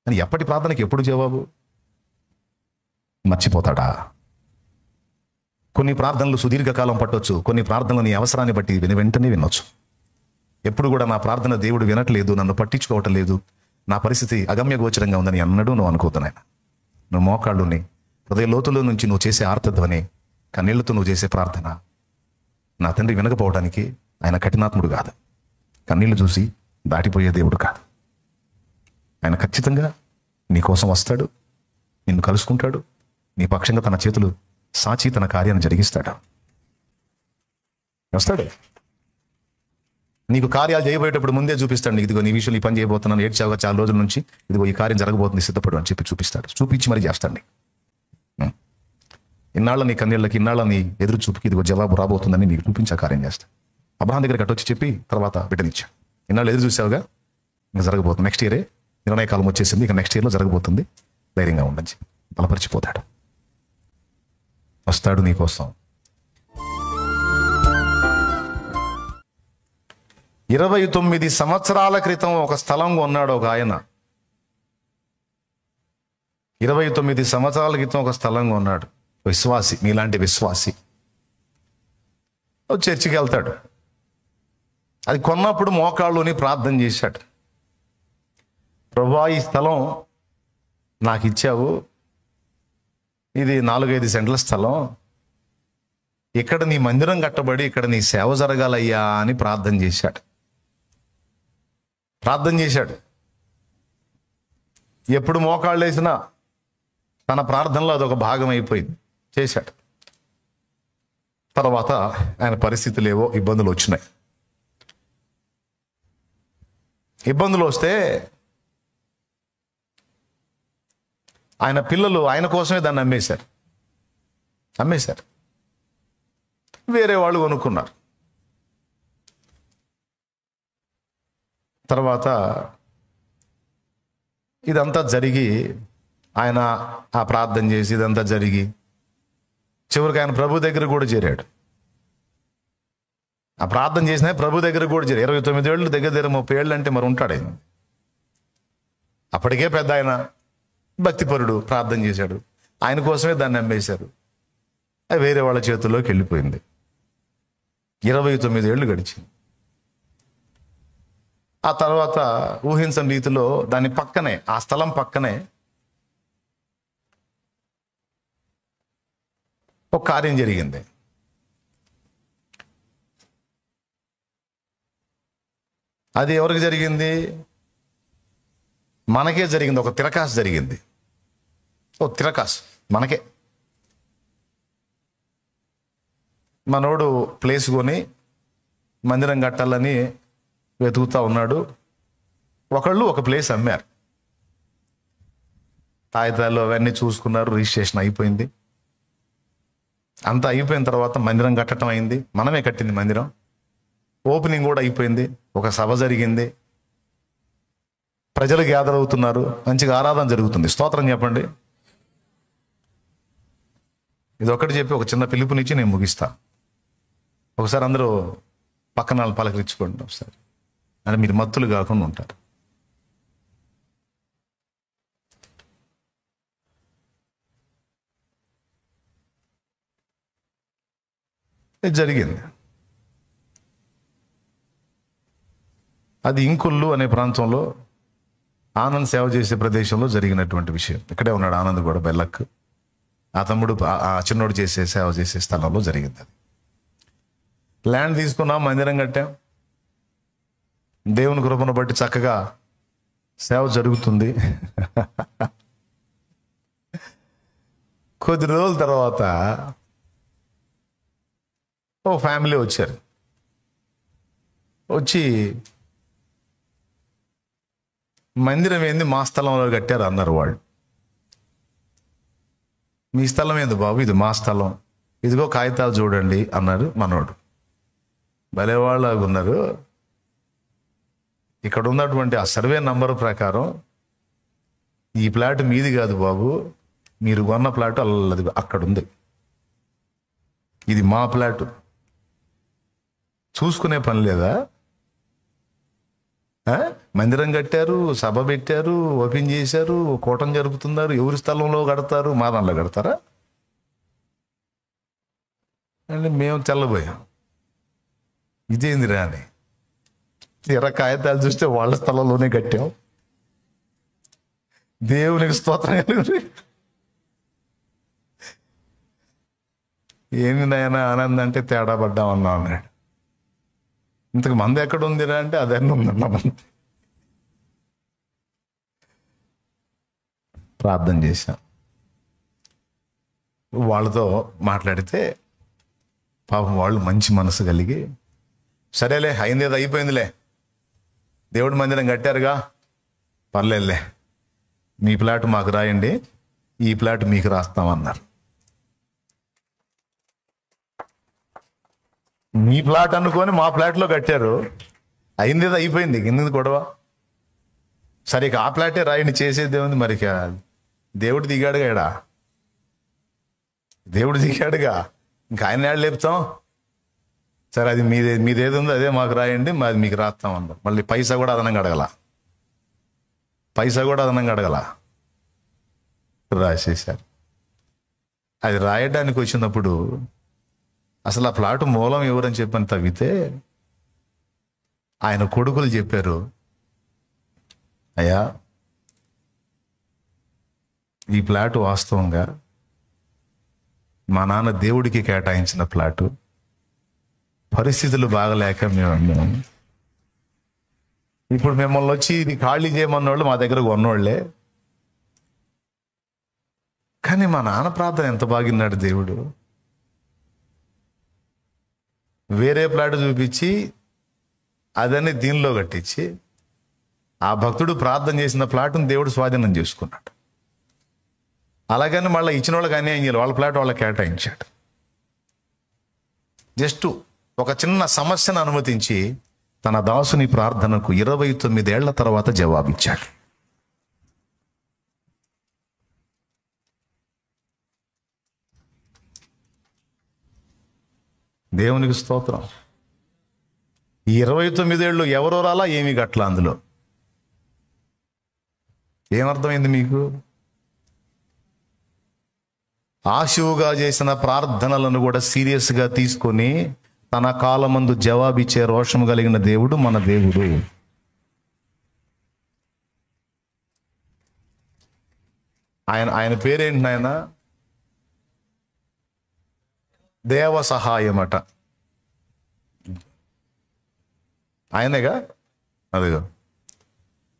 అని ఎప్పటి ప్రార్థనకి ఎప్పుడు జవాబు? మర్చిపోతాడా? కొన్ని ప్రార్థనలు సుదీర్ఘకాలం పట్టొచ్చు, కొన్ని ప్రార్థనలు నీ అవసరాన్ని బట్టి వెంటనే వినొచ్చు. ఎప్పుడు కూడా నా ప్రార్థన దేవుడు వినట్లేదు, నన్ను పట్టించుకోవటం లేదు, నా పరిస్థితి అగమ్య గోచరంగా ఉందని అన్నడు నువ్వు అనుకోవద్దు నాయన. నువ్వు మోకాళ్ళుని హృదయ లోతులో నుంచి నువ్వు చేసే ఆర్తధ్వని, కన్నీళ్లతో నువ్వు చేసే ప్రార్థన నా తండ్రి వినకపోవడానికి ఆయన కఠినాత్ముడు కాదు, కన్నీళ్లు చూసి దాటిపోయే దేవుడు కాదు. ఆయన ఖచ్చితంగా నీ కోసం వస్తాడు, నిన్ను కలుసుకుంటాడు, నీ పక్షంగా తన చేతులు సాచి తన కార్యాన్ని జరిగిస్తాడు. వస్తాడు. నీకు కార్యాలు చేయబోయేటప్పుడు ముందే చూపిస్తాడు. నీకు ఇదిగో నీ విషయంలో ఈ పని చేయబోతున్నాను, ఏడ్చావుగా చాలా రోజుల నుంచి, ఇదిగో ఈ కార్యం జరగబోతుంది, సిద్ధపడు అని చెప్పి చూపిస్తాడు. చూపించి మరి చేస్తాడు. ఇన్నాళ్ళ నీ కన్నీళ్ళకి, ఇన్నాళ్ళ నీ ఎదురు చూపుకి ఇదిగో జవాబు రాబోతుందని నీకు చూపించే కార్యం చేస్తాడు. అబ్రహాం దగ్గర కట్టొచ్చి చెప్పి తర్వాత బిడ్డనిచ్చాడు. ఇన్నాళ్ళు ఎదురు చూసావుగా, ఇంకా జరగబోతుంది, నెక్స్ట్ ఇయరే నిర్ణయ కాలం వచ్చేసింది, ఇక నెక్స్ట్ ఇయర్లో జరగబోతుంది, ధైర్యంగా ఉండని బలపరిచిపోతాడు. వస్తాడు నీ కోసం. 29 సంవత్సరాల క్రితం ఒక స్థలం కొన్నాడు ఒక ఆయన. 29 సంవత్సరాల క్రితం ఒక స్థలం కొన్నాడు విశ్వాసి, మీలాంటి విశ్వాసి. చర్చికి వెళ్తాడు. అది కొన్నప్పుడు మోకాళ్ళుని ప్రార్థన చేశాడు. ప్రభువా, ఈ స్థలం నాకు ఇచ్చావు, ఇది 4-5 సెంట్ల స్థలం, ఇక్కడ నీ మందిరం కట్టబడి ఇక్కడ నీ సేవ జరగాలయ్యా అని ప్రార్థన చేశాడు. ఎప్పుడు మోకాళ్ళు వేసినా తన ప్రార్థనలో అదొక భాగం అయిపోయింది, చేశాడు. తర్వాత ఆయన పరిస్థితులు ఏవో ఇబ్బందులు వచ్చినాయి. ఇబ్బందులు వస్తే ఆయన పిల్లలు ఆయన కోసమే దాన్ని అమ్మేశారు. వేరే వాళ్ళు కొనుక్కున్నారు. తర్వాత ఇదంతా జరిగి ఆయన ఆ ప్రార్థన చేసి ఇదంతా జరిగి చివరికి ఆయన ప్రభు దగ్గర కూడా చేరాడు. ఆ ప్రార్థన చేసిన ప్రభు దగ్గర కూడా చేరాడు. 29 ఏళ్ళు, దగ్గర 30 ఏళ్ళు అంటే మరి ఉంటాడు ఆయన. అప్పటికే పెద్ద ఆయన, భక్తిపరుడు, ప్రార్థన చేశాడు. ఆయన కోసమే దాన్ని అమ్మేశారు. అది వేరే వాళ్ళ చేతుల్లోకి వెళ్ళిపోయింది. 29 ఏళ్ళు గడిచింది. ఆ తర్వాత ఊహించని రీతిలో దాని పక్కనే, ఆ స్థలం పక్కనే ఒక కార్యం జరిగింది. అది ఎవరికి జరిగింది? మనకే జరిగింది. ఒక తిరకాసు జరిగింది. మనకే. మనోడు ప్లేస్ కొని మందిరం కట్టాలని వెతుకుతా ఉన్నాడు. ఒకళ్ళు ఒక ప్లేస్ అమ్మారు. కాగితాలు అవన్నీ చూసుకున్నారు, రిజిస్ట్రేషన్ అయిపోయింది. అంతా అయిపోయిన తర్వాత మందిరం కట్టడం అయింది. మనమే కట్టింది మందిరం. ఓపెనింగ్ కూడా అయిపోయింది. ఒక సభ జరిగింది. ప్రజలు గ్యాదర్ అవుతున్నారు. మంచిగా ఆరాధన జరుగుతుంది. స్తోత్రం చెప్పండి. ఇది ఒకటి చెప్పి ఒక చిన్న పిలుపునిచ్చి నేను ముగిస్తా. ఒకసారి అందరూ పక్కన పలకరించుకోండి ఒకసారి, అంటే మీరు మత్తులు కాకుండా ఉంటారు. ఇది జరిగింది. అది ఇంకొల్లు అనే ప్రాంతంలో ఆనంద్ సేవ చేసే ప్రదేశంలో జరిగినటువంటి విషయం. ఇక్కడే ఉన్నాడు ఆనంద్ కూడా, బెల్లక్. ఆ తమ్ముడు, ఆ చిన్నోడు సేవ చేసే స్థలంలో జరిగింది. అది ల్యాండ్ తీసుకున్నాం, మందిరం కట్టాం. దేవుని కృపను బట్టి చక్కగా సేవ జరుగుతుంది. కొద్ది రోజుల తర్వాత ఓ ఫ్యామిలీ వచ్చారు. వచ్చి మందిరం ఏంది మా స్థలంలో కట్టారు అన్నారు వాళ్ళు. మీ స్థలం ఏంది బాబు? ఇది మా స్థలం, ఇదిగో కాగితాలు చూడండి అన్నారు మనోడు. భలేవాళ్ళగా ఉన్నారు. ఇక్కడ ఉన్నటువంటి ఆ సర్వే నంబర్ ప్రకారం ఈ ప్లాట్ మీది కాదు బాబు, మీరు కొన్న ప్లాట్ అల్లది అక్కడ ఉంది, ఇది మా ప్లాట్. చూసుకునే పని లేదా? ఆ? మందిరం కట్టారు, సభ పెట్టారు, ఓపెన్ చేశారు, కూటం జరుపుతున్నారు. ఎవరి స్థలంలో కడతారు? మా దానిలో కడతారా? అంటే మేము తెల్లబోయాం, ఇదేందిరా అని. కాగితాలు చూస్తే వాళ్ళ స్థలంలోనే కట్టాం. దేవునికి స్తోత్రం కలుగుతుంది. ఏంది నాయన ఆనందం అంటే తేడా పడ్డామన్నా అన్నాడు. ఇంతకు మంది ఎక్కడ ఉందిరా అంటే అదన్నీ ఉందన్నా. మంది ప్రార్థన చేశాం. వాళ్ళతో మాట్లాడితే పాపం వాళ్ళు మంచి మనసు కలిగి, సరేలే అయిందేదో అయిపోయిందిలే, దేవుడి మందిరం కట్టారుగా, పర్లేదులే, మీ ప్లాట్ మాకు రాయండి, ఈ ప్లాట్ మీకు రాస్తామన్నారు. మీ ప్లాట్ అనుకొని మా ప్లాట్లో కట్టారు. అయిందేదో అయిపోయింది, కింద గొడవ. సరే ఇక ఆ ప్లాటే రాయండి, చేసేది ఏముంది మరి. దేవుడు దిగాడుగా ఇడా, దేవుడు దిగాడుగా, ఇంకా ఆయన ఏడు లేపుతాం. సరే అది మీదేది ఉందో అదే మాకు రాయండి, మాది మీకు రాస్తాం అన్నారు. మళ్ళీ పైసా కూడా అదనంగా అడగల, రాసేశారు. అది రాయడానికి వచ్చినప్పుడు అసలు ఆ ప్లాటు మూలం ఎవరని చెప్పని తవ్వితే ఆయన కొడుకులు చెప్పారు, అయ్యా ఈ ప్లాటు వాస్తవంగా మా నాన్న దేవుడికి కేటాయించిన ప్లాటు, పరిస్థితులు బాగలేక మేము అన్నాం. ఇప్పుడు మిమ్మల్ని వచ్చి ఇది ఖాళీ చేయమన్నోళ్ళు మా దగ్గర కొన్నోళ్లే, కానీ మా నాన్న ప్రార్థన ఎంత బాగిన్నాడు దేవుడు. వేరే ప్లాట్ చూపించి అదని దీనిలో కట్టించి ఆ భక్తుడు ప్రార్థన చేసిన ప్లాట్ను దేవుడు స్వాధీనం చేసుకున్నాడు. అలాగని మళ్ళీ ఇచ్చిన వాళ్ళకి అన్యాయం చేయాలి, వాళ్ళ ప్లాట్ వాళ్ళకి కేటాయించాడు. జస్ట్ ఒక చిన్న సమస్యను అనుమతించి తన దాసుని ప్రార్థనకు 29 ఏళ్ల తర్వాత జవాబిచ్చాడు. దేవునికి స్తోత్రం. ఈ 29 ఏళ్ళు ఎవరో రాలా, ఏమీ గట్ల. అందులో ఏమర్థమైంది మీకు? ఆశువుగా చేసిన ప్రార్థనలను కూడా సీరియస్గా తీసుకొని తన కాలమందు జవాబిచ్చే రోషం కలిగిన దేవుడు మన దేవుడు. ఆయన పేరేంటి నాయన? దేవ సహాయమట. ఆయనేగా, అదిగో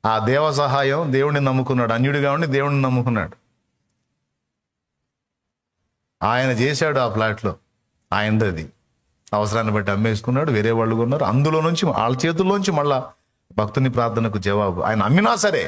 ఆ దేవ సహాయం. దేవుడిని నమ్ముకున్నాడు, అన్యుడిగా ఉండి దేవుడిని నమ్ముకున్నాడు. ఆయన చేశాడు ఆ ప్లాట్లో, ఆయనది అది. అవసరాన్ని బట్టి అమ్మేసుకున్నాడు, వేరే వాళ్ళు కొన్నారు. అందులో నుంచి వాళ్ళ చేతుల్లోంచి మళ్ళా భక్తుని ప్రార్థనకు జవాబు. ఆయన అమ్మినా సరే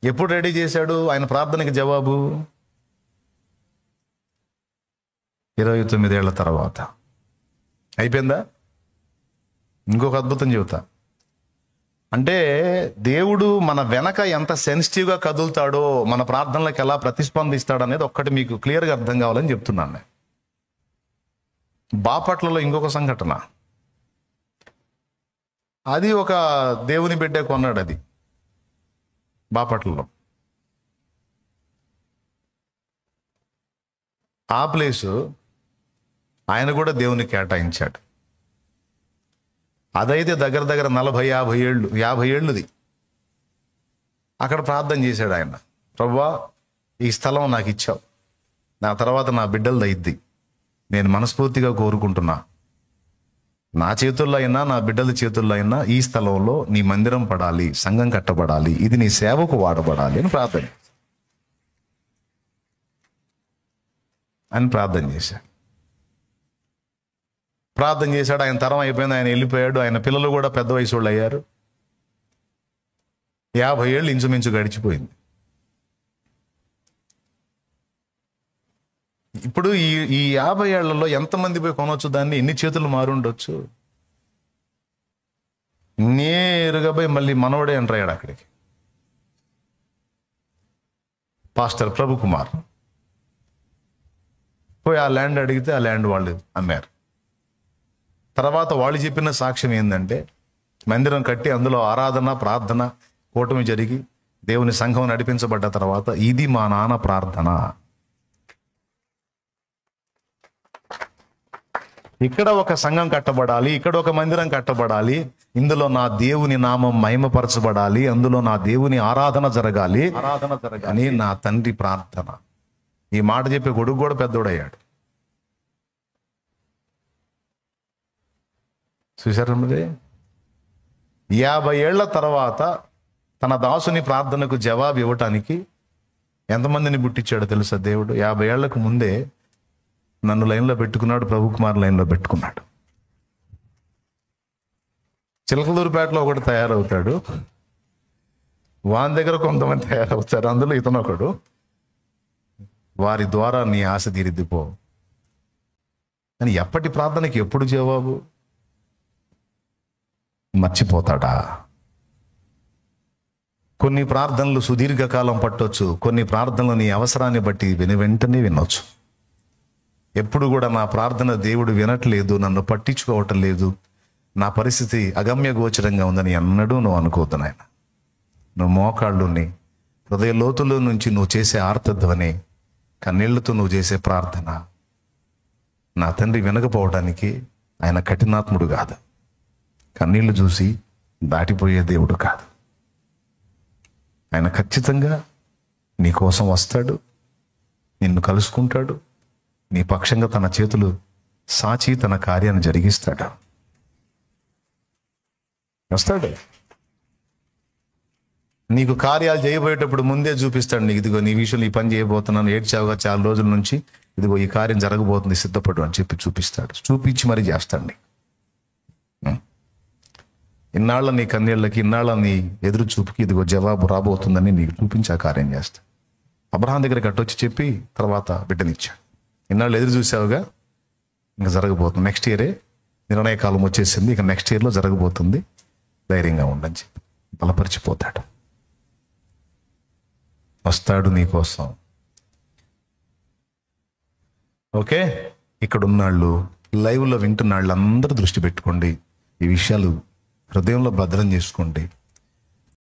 ఎప్పుడు రెడీ చేశాడు ఆయన ప్రార్థనకి జవాబు? 29 ఏళ్ల తర్వాత. అయిపోయిందా? ఇంకొక అద్భుతం చెబుతా. అంటే దేవుడు మన వెనక ఎంత సెన్సిటివ్గా కదులుతాడో, మన ప్రార్థనలకు ఎలా ప్రతిస్పందిస్తాడు అనేది ఒక్కటి మీకు క్లియర్గా అర్థం కావాలని చెప్తున్నాను నేను. బాపట్లలో ఇంకొక సంఘటన. అది ఒక దేవుని బిడ్డ కొన్నాడు. అది బాపట్లలో. ఆ ప్లేసు ఆయన కూడా దేవునికి కేటాయించాడు. అదైతే దగ్గర 40-50 ఏళ్ళుది. అక్కడ ప్రార్థన చేశాడు ఆయన, ప్రభువా ఈ స్థలం నాకు ఇచ్చావు, నా తర్వాత నా బిడ్డలది అయింది, నేను మనస్ఫూర్తిగా కోరుకుంటున్నా, నా చేతుల్లో అయినా నా బిడ్డల చేతుల్లో అయినా ఈ స్థలంలో నీ మందిరం పడాలి, సంఘం కట్టబడాలి, ఇది నీ సేవకు వాడబడాలి అని ప్రార్థన చేశాడు. ఆయన తరం అయిపోయింది, ఆయన వెళ్ళిపోయాడు. ఆయన పిల్లలు కూడా పెద్ద వయసు వాళ్ళు అయ్యారు. 50 ఏళ్ళు ఇంచుమించు గడిచిపోయింది. ఇప్పుడు ఈ 50 ఏళ్లలో ఎంతమంది పోయి కొనవచ్చు దాన్ని? ఎన్ని చేతులు మారుండొచ్చు? నేరుగా పోయి మళ్ళీ మనవడే ఎంటర్ అయ్యాడు అక్కడికి. పాస్టర్ ప్రభు కుమార్ పోయి ఆ ల్యాండ్ అడిగితే ఆ ల్యాండ్ వాళ్ళు అమ్మారు. తర్వాత వాళ్ళు చెప్పిన సాక్ష్యం ఏంటంటే, మందిరం కట్టి అందులో ఆరాధన ప్రార్థన కూటమి జరిగి దేవుని సంఘం నడిపించబడ్డ తర్వాత, ఇది మా నాన్న ప్రార్థన. ఇక్కడ ఒక సంఘం కట్టబడాలి, ఇక్కడ ఒక మందిరం కట్టబడాలి, ఇందులో నా దేవుని నామం మహిమపరచబడాలి, అందులో నా దేవుని ఆరాధన జరగాలి అని నా తండ్రి ప్రార్థన. ఈ మాట చెప్పే కొడుకు కూడా పెద్దోడయ్యాడు. చూశారు మరి, 50 ఏళ్ల తర్వాత తన దాసుని ప్రార్థనకు జవాబు ఇవ్వటానికి ఎంతమందిని పుట్టించాడో తెలుసా దేవుడు? 50 ఏళ్లకు ముందే నన్ను లైన్లో పెట్టుకున్నాడు, ప్రభు కుమార్ లైన్లో పెట్టుకున్నాడు. చిలకలూరుపేటలో ఒకటి తయారవుతాడు, వాని దగ్గర కొంతమంది తయారవుతారు, అందులో ఇతను ఒకడు. వారి ద్వారా నీ ఆశ తీరిద్దిపో అని ఎప్పటి ప్రార్థనకి ఎప్పుడు జవాబు? మర్చిపోతాడా? కొన్ని ప్రార్థనలు సుదీర్ఘకాలం పట్టొచ్చు, కొన్ని ప్రార్థనలు నీ అవసరాన్ని బట్టి వెంటనే వినొచ్చు. ఎప్పుడు కూడా నా ప్రార్థన దేవుడు వినట్లేదు, నన్ను పట్టించుకోవటం లేదు, నా పరిస్థితి అగమ్య గోచరంగా ఉందని ఎన్నడూ నువ్వు అనుకోవద్దు నాయన. నువ్వు మోకాళ్ళుని హృదయ లోతులో నుంచి నువ్వు చేసే ఆర్తధ్వని, కన్నీళ్లతో నువ్వు చేసే ప్రార్థన నా తండ్రి వినకపోవడానికి ఆయన కఠినాత్ముడు కాదు, కన్నీళ్లు చూసి దాటిపోయే దేవుడు కాదు. ఆయన ఖచ్చితంగా నీ కోసం వస్తాడు, నిన్ను కలుసుకుంటాడు, నీ పక్షంగా తన చేతులు సాచి తన కార్యాన్ని జరిగిస్తాడు. వస్తాడు. నీకు కార్యాలు చేయబోయేటప్పుడు ముందే చూపిస్తాడు నీకు, ఇదిగో నీ విషయంలో ఈ పని చేయబోతున్నాను, ఏడ్చావుగా చాలా రోజుల నుంచి, ఇదిగో ఈ కార్యం జరగబోతుంది, సిద్ధపడు అని చెప్పి చూపిస్తాడు. చూపించి మరీ చేస్తాడు. ఇన్నాళ్ళ నీ కన్నీళ్ళకి, ఇన్నాళ్ళ నీ ఎదురు చూపుకి ఇదిగో జవాబు రాబోతుందని నీకు చూపించి ఆ కార్యం చేస్తాడు. అబ్రహాం దగ్గరికి అట్టొచ్చి చెప్పి తర్వాత బిడ్డనిచ్చాడు. ఇన్నాళ్ళు ఎదురు చూసావుగా, ఇంకా జరగబోతుంది, నెక్స్ట్ ఇయరే నిర్ణయ కాలం వచ్చేసింది, ఇక నెక్స్ట్ ఇయర్లో జరగబోతుంది, ధైర్యంగా ఉండని చెప్పి బలపరిచిపోతాడు. వస్తాడు నీ కోసం. ఓకే, ఇక్కడ ఉన్నాళ్ళు, లైవ్లో వింటున్నాళ్ళు అందరూ దృష్టి పెట్టుకోండి, ఈ విషయాలు హృదయంలో భద్రం చేసుకోండి.